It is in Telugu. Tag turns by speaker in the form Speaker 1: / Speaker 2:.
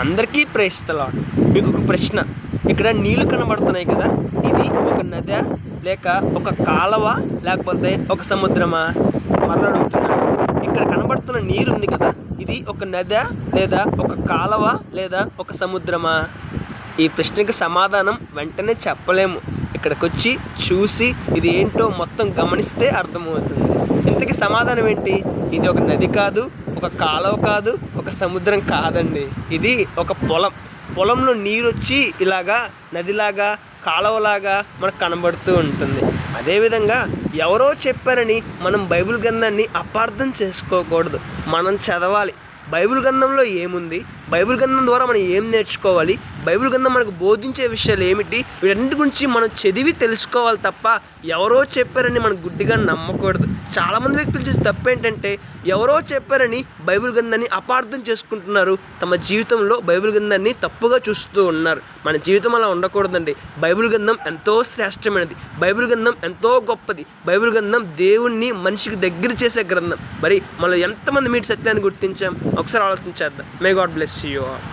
Speaker 1: అందరికీ ప్రైజ్ ది లార్డ్. మీకు ఒక ప్రశ్న, ఇక్కడ నీళ్లు కనబడుతున్నాయి కదా, ఇది ఒక నదా లేక ఒక కాలవ లేకపోతే ఒక సముద్రమా? మరలా అడుగుతున్నాను, ఇక్కడ కనబడుతున్న నీరు ఉంది కదా, ఇది ఒక నదా లేదా ఒక కాలవ లేదా ఒక సముద్రమా? ఈ ప్రశ్నకి సమాధానం వెంటనే చెప్పలేము. ఇక్కడికి వచ్చి చూసి ఇది ఏంటో మొత్తం గమనిస్తే అర్థమవుతుంది. ఇంతకీ సమాధానం ఏంటి? ఇది ఒక నది కాదు, ఒక కాలువ కాదు, ఒక సముద్రం కాదండి. ఇది ఒక పొలంలో నీరు వచ్చి ఇలాగా నదిలాగా కాలువలాగా మనకు కనబడుతూ ఉంటుంది. అదేవిధంగా ఎవరో చెప్పారని మనం బైబిల్ గ్రంథాన్ని అపార్థం చేసుకోకూడదు. మనం చదవాలి. బైబిల్ గ్రంథంలో ఏముంది, బైబిల్ గ్రంథం ద్వారా మనం ఏం నేర్చుకోవాలి, బైబిల్ గ్రంథం మనకు బోధించే విషయాలు ఏమిటి, వీటన్నిటి గురించి మనం చదివి తెలుసుకోవాలి తప్ప ఎవరో చెప్పారని మనం గుడ్డిగా నమ్మకూడదు. చాలామంది వ్యక్తులు చేసే తప్పు ఏంటంటే ఎవరో చెప్పారని బైబిల్ గ్రంథాన్ని అపార్థం చేసుకుంటున్నారు. తమ జీవితంలో బైబిల్ గ్రంథాన్ని తప్పుగా చూస్తూ ఉన్నారు. మన జీవితం అలా ఉండకూడదండి. బైబిల్ గ్రంథం ఎంతో శ్రేష్టమైనది, బైబిల్ గ్రంథం ఎంతో గొప్పది. బైబిల్ గ్రంథం దేవుణ్ణి మనిషికి దగ్గర చేసే గ్రంథం. మరి మనం ఎంతమంది మీటి సత్యాన్ని గుర్తించాం? ఒకసారి ఆలోచించేద్దాం. May God bless you all.